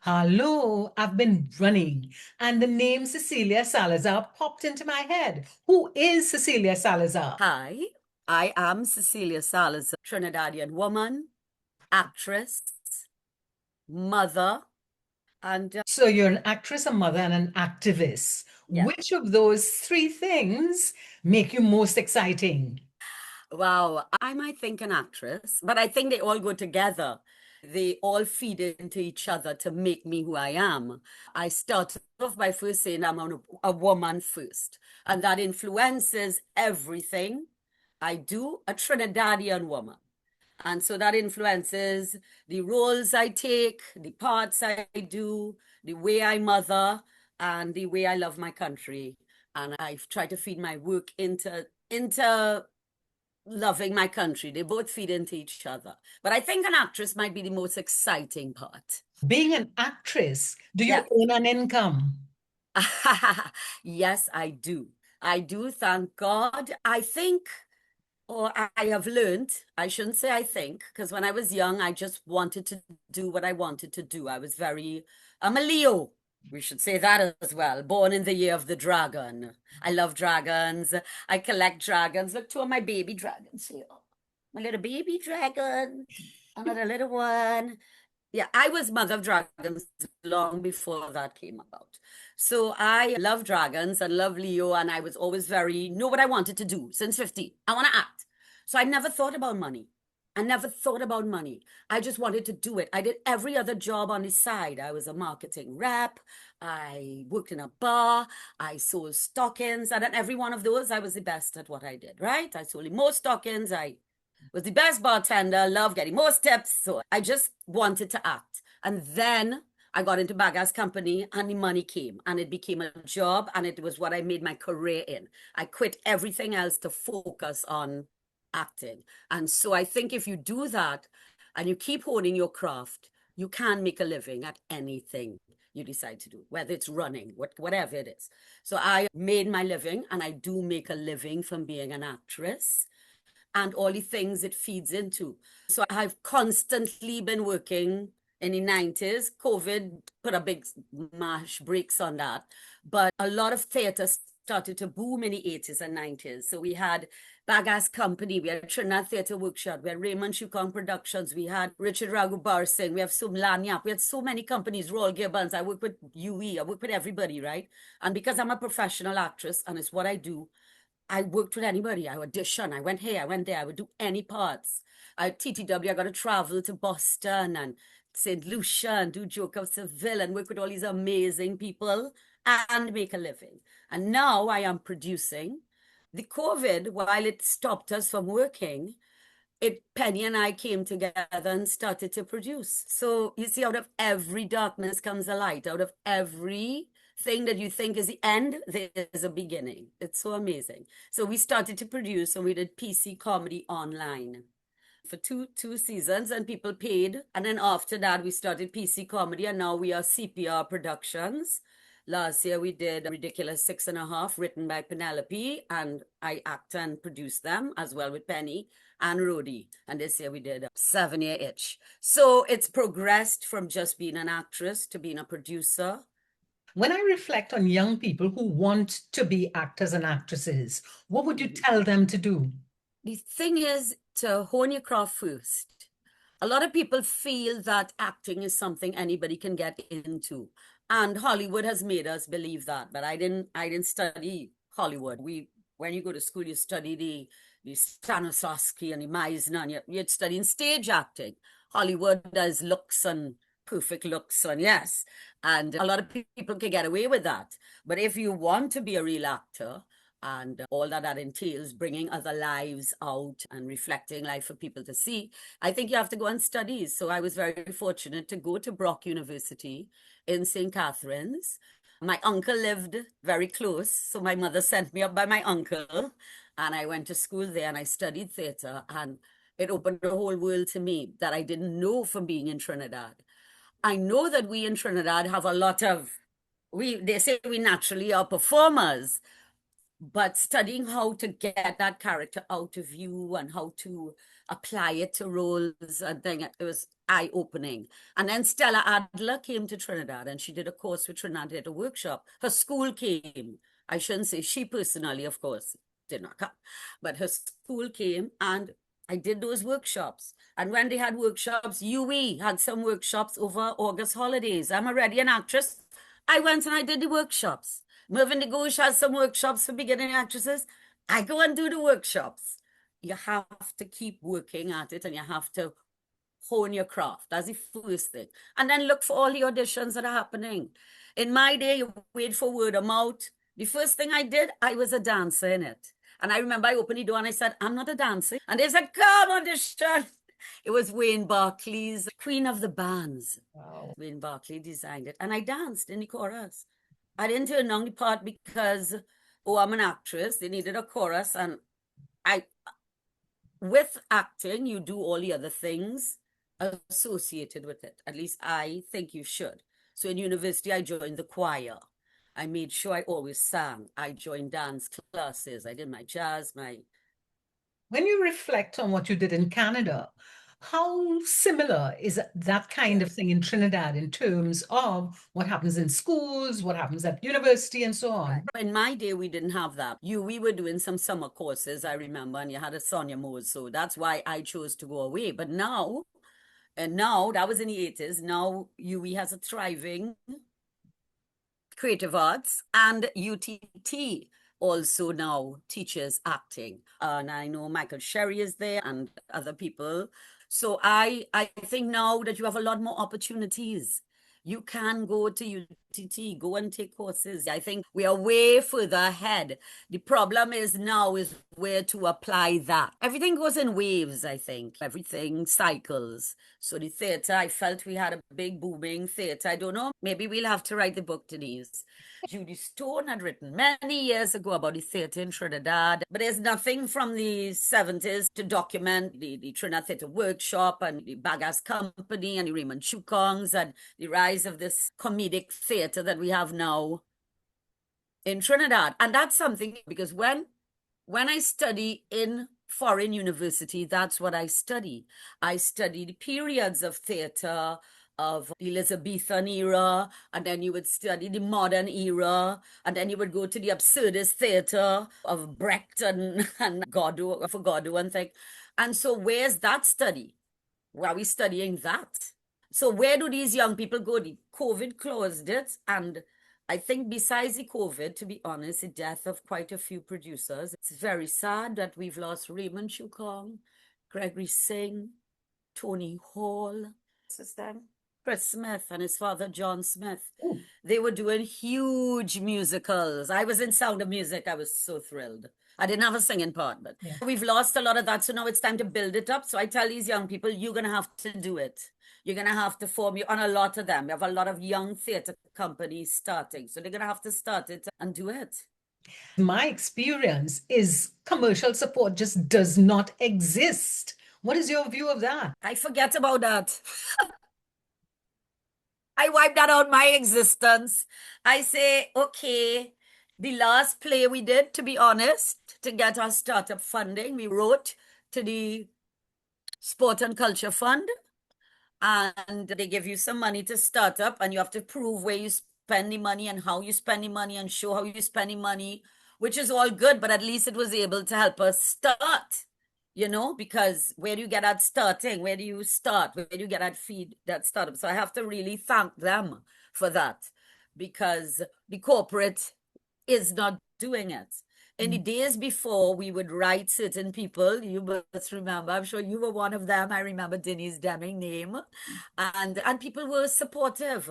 Hello, I've been running, and the name Cecilia Salazar popped into my head. Who is Cecilia Salazar? Hi, I am Cecilia Salazar, Trinidadian woman, actress, mother, and So, you're an actress, a mother, and an activist. yeah. Which of those three things make you most exciting? Wow, I might think an actress, but I think they all go together. They all feed into each other to make me who I am. I started off by first saying a woman first, and that influences everything I do, a Trinidadian woman. And so that influences the roles I take, the parts I do, the way I mother, and the way I love my country. And I've tried to feed my work into loving my country. They both feed into each other. But I think an actress might be the most exciting part. Being an actress, do you Yeah. earn an income? Yes, I do. I do, thank God. I think, or I have learned, I shouldn't say I think, because when I was young, I just wanted to do what I wanted to do. I'm a Leo. We should say that as well. Born in the year of the dragon. I love dragons. I collect dragons. Look, two of my baby dragons here. My little baby dragon, another little one. Yeah, I was mother of dragons long before that came about. So I love dragons and love Leo, and I was always know what I wanted to do since 15. I want to act. So I never thought about money. I never thought about money. I just wanted to do it. I did every other job on the side. I was a marketing rep. I worked in a bar. I sold stockings. And at every one of those, I was the best at what I did, right? I sold the most stockings. I was the best bartender, loved getting most tips. So I just wanted to act. And then I got into Baga's company and the money came and it became a job and it was what I made my career in. I quit everything else to focus on acting. And so I think if you do that and you keep honing your craft, you can make a living at anything you decide to do, whether it's running, whatever it is. So I made my living and I do make a living from being an actress and all the things it feeds into. So I've constantly been working in the 90s. COVID put a big mash brakes on that. But a lot of theater started to boom in the 80s and 90s. So we had Baga's Company, we had Trinidad Theatre Workshop, we had Raymond Shukong Productions, we had Richard Raghubar Singh, we have Sum Lanyap, we had so many companies, Royal Gibbons, I work with UE, I work with everybody, right? And because I'm a professional actress and it's what I do, I worked with anybody. I audition. I went here, I went there. I would do any parts. At TTW, I got to travel to Boston and St. Lucia and do Joke of Seville and work with all these amazing people and make a living. And now I am producing. The COVID, while it stopped us from working, Penny and I came together and started to produce. So you see, out of every darkness comes a light. Out of every thing that you think is the end, there's a beginning. It's so amazing. So we started to produce and we did PC comedy online for two seasons and people paid. And then after that, we started PC comedy and now we are CPR Productions. Last year we did a Ridiculous 6.5 written by Penelope and I act and produce them as well with Penny and Rhodey. And this year we did a 7-year itch. So it's progressed from just being an actress to being a producer. When I reflect on young people who want to be actors and actresses, what would you Mhm. tell them to do? The thing is to hone your craft first. A lot of people feel that acting is something anybody can get into. And Hollywood has made us believe that. But I didn't study Hollywood. When you go to school, you study the Stanislavski and the Meisner, and you're studying stage acting. Hollywood does looks and perfect looks, and yes. And a lot of people can get away with that. But if you want to be a real actor, and all that entails bringing other lives out and reflecting life for people to see, I think you have to go on studies. So I was very fortunate to go to Brock University in St. Catharines. My uncle lived very close, so my mother sent me up by my uncle, and I went to school there and I studied theater, and it opened a whole world to me that I didn't know from being in Trinidad. I know that we in Trinidad have a lot of they say we naturally are performers, but studying how to get that character out of you and how to apply it to roles and thing, eye-opening. And then Stella Adler came to Trinidad and she did a course with Trinidad, did a workshop. Her school came. I shouldn't say she personally, of course, did not come, but her school came and I did those workshops. And when they had workshops, UE had some workshops over August holidays. I'm already an actress. I went and I did the workshops. Mervyn DeGouche has some workshops for beginning actresses. I go and do the workshops. You have to keep working at it and you have to hone your craft. That's the first thing. And then look for all the auditions that are happening. In my day, you wait for word of mouth. The first thing I did, I was a dancer in it. And I remember I opened the door and I said, I'm not a dancer. And they said, come audition. It was Wayne Barclay's Queen of the Bands. Wow. Wayne Barclay designed it. And I danced in the chorus. I didn't turn down the part because, oh, I'm an actress. They needed a chorus. And with acting, you do all the other things associated with it. At least I think you should. So in university, I joined the choir. I made sure I always sang. I joined dance classes. I did my jazz, When you reflect on what you did in Canada, how similar is that kind of thing in Trinidad in terms of what happens in schools, what happens at university, and so on? Right. In my day, we didn't have that. We were doing some summer courses, I remember, and you had a Sonia Moores. So that's why I chose to go away. But now, that was in the 80s. Now UE has a thriving creative arts, and UTT also now teaches acting. And I know Michael Sherry is there and other people. So I think now that you have a lot more opportunities. You can go to UTT, go and take courses. I think we are way further ahead. The problem is now is where to apply that. Everything goes in waves, I think. Everything cycles. So the theater, I felt we had a big booming theater. I don't know, maybe we'll have to write the book, Denise. Judy Stone had written many years ago about the theater in Trinidad, but there's nothing from the 70s to document the Trinidad Theater Workshop and the Bagas Company and the Raymond Chukongs and the rise of this comedic theater that we have now in Trinidad. And that's something because when I study in foreign university, that's what I study. I study the periods of theater, of the Elizabethan era, and then you would study the modern era, and then you would go to the absurdist theater of Brecht and Godot and things. And so where's that study? Where are we studying that? So where do these young people go? The COVID closed it, and I think besides the COVID, to be honest, the death of quite a few producers, it's very sad that we've lost Raymond Chukong, Gregory Singh, Tony Hall, what's his name? Chris Smith and his father, John Smith. Ooh. They were doing huge musicals. I was in Sound of Music. I was so thrilled. I didn't have a singing part, but Yeah. we've lost a lot of that. So now it's time to build it up. So I tell these young people, you're going to have to do it. You're going to have to form you on a lot of them. We have a lot of young theater companies starting. So they're going to have to start it and do it. My experience is commercial support just does not exist. What is your view of that? I forget about that. I wipe that out my existence. I say, okay, the last play we did, to be honest, to get our startup funding, we wrote to the Sport and Culture Fund, and they give you some money to start up, and you have to prove where you spend the money and how you spend the money and show how you spend the money, which is all good, but at least it was able to help us start. Because where do you get at starting? Where do you start? Where do you get at feed that startup? So I have to really thank them for that because the corporate is not doing it. In the days before, we would write certain people. You must remember, I'm sure you were one of them. I remember Denise Deming name. And people were supportive.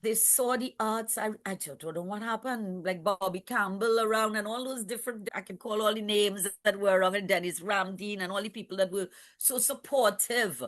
They saw the arts. I don't know what happened, like Bobby Campbell around and all those different, I can call all the names that were around, and Dennis Ramdeen and all the people that were so supportive.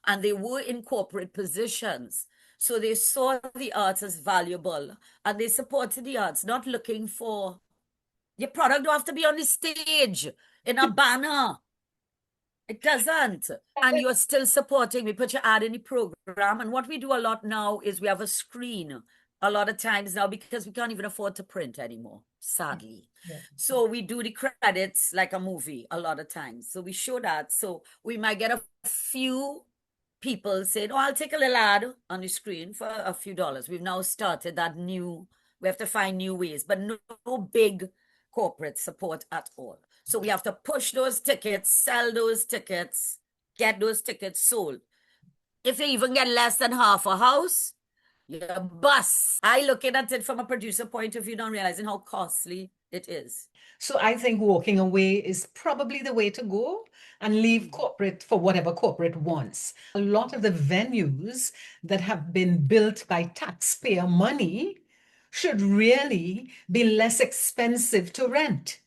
And they were in corporate positions. So they saw the arts as valuable and they supported the arts, not looking for your product don't have to be on the stage in a banner. It doesn't. And you're still supporting. We put your ad in the program. And what we do a lot now is we have a screen a lot of times now because we can't even afford to print anymore, sadly. Yeah. So we do the credits like a movie a lot of times. So we show that. So we might get a few people said, "Oh, I'll take a little ad on the screen for a few dollars." We've now started that new, we have to find new ways, but no big corporate support at all. So we have to push those tickets, sell those tickets, get those tickets sold. If you even get less than half a house, you're a bust. I looking at it from a producer point of view, not realizing how costly it is. So I think walking away is probably the way to go and leave corporate for whatever corporate wants. A lot of the venues that have been built by taxpayer money should really be less expensive to rent.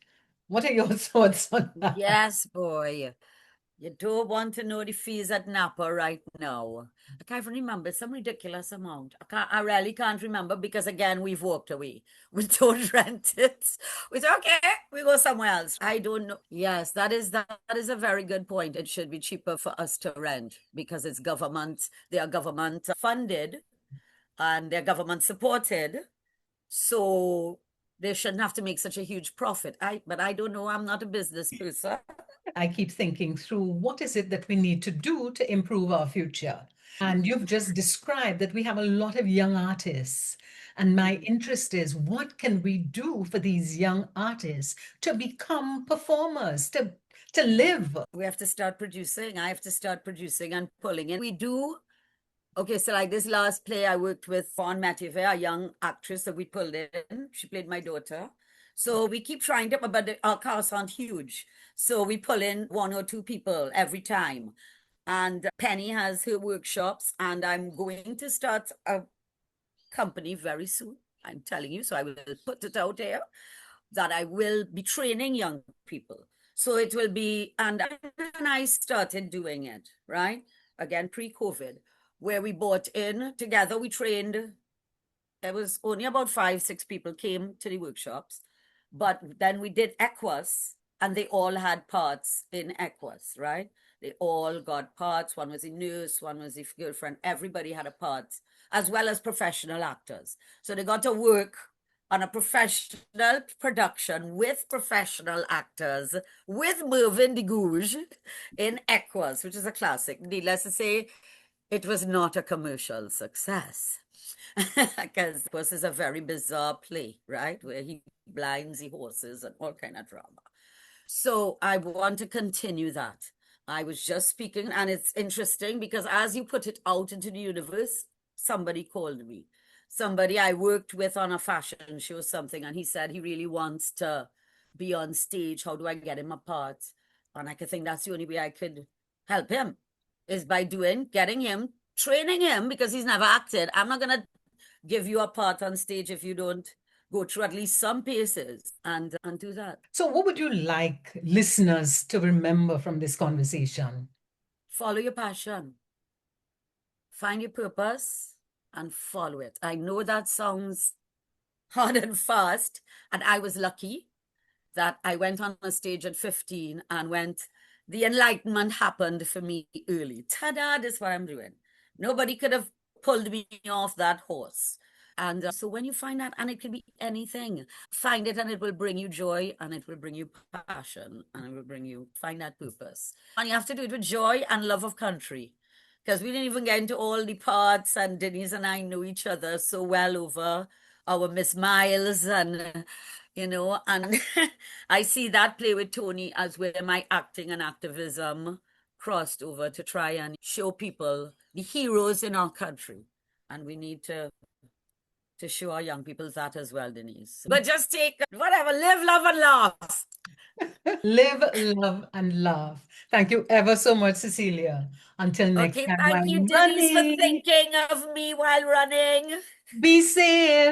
What are your thoughts on that? Yes, boy. You don't want to know the fees at Napa right now. I can't even remember. It's some ridiculous amount. I really can't remember because again, we've walked away. We don't rent it. We say, okay, we go somewhere else. I don't know. Yes, that is a very good point. It should be cheaper for us to rent because it's government, they are government funded and they're government supported. So they shouldn't have to make such a huge profit. But I don't know. I'm not a business person. I keep thinking through what is it that we need to do to improve our future. And you've just described that we have a lot of young artists. And my interest is what can we do for these young artists to become performers, to live? We have to start producing. I have to start producing and pulling in. We do. Okay, so like this last play, I worked with Fawn Matieve, a young actress that we pulled in. She played my daughter. So we keep trying to, but our casts aren't huge. So we pull in one or two people every time. And Penny has her workshops, and I'm going to start a company very soon. I'm telling you, so I will put it out there that I will be training young people. So it will be, and I started doing it, right? Again, pre-COVID, where we bought in together, we trained. There was only about 5, 6 people came to the workshops, but then we did Equus, and they all had parts in Equus, right? They all got parts. One was a nurse, one was a girlfriend. Everybody had a part, as well as professional actors. So they got to work on a professional production with professional actors, with Mervyn de Gouges in Equus, which is a classic. Needless to say, it was not a commercial success. Because Equus is a very bizarre play, right? Where he blinds the horses and all kind of drama. So I want to continue that. I was just speaking, and it's interesting because as you put it out into the universe, somebody called me. Somebody I worked with on a fashion show, something, and he said he really wants to be on stage. How do I get him a part? And I could think that's the only way I could help him is by getting him, training him because he's never acted. I'm not going to give you a part on stage if you don't go through at least some paces and do that. So, what would you like listeners to remember from this conversation? Follow your passion, find your purpose, and follow it. I know that sounds hard and fast, and I was lucky that I went on a stage at 15 and the enlightenment happened for me early. Ta-da, this is what I'm doing. Nobody could have pulled me off that horse. And so when you find that, and it can be anything, find it and it will bring you joy and it will bring you passion and it will find that purpose. And you have to do it with joy and love of country. Because we didn't even get into all the parts, and Denise and I know each other so well over our Miss Miles and and I see that play with Tony as where my acting and activism crossed over to try and show people the heroes in our country. And we need to show our young people that as well, Denise. But just take whatever, live, love, and laugh. Live, love, and laugh. Thank you ever so much, Cecilia. Until next Okay, time thank while you, Denise, for running, thinking of me while running. be safe.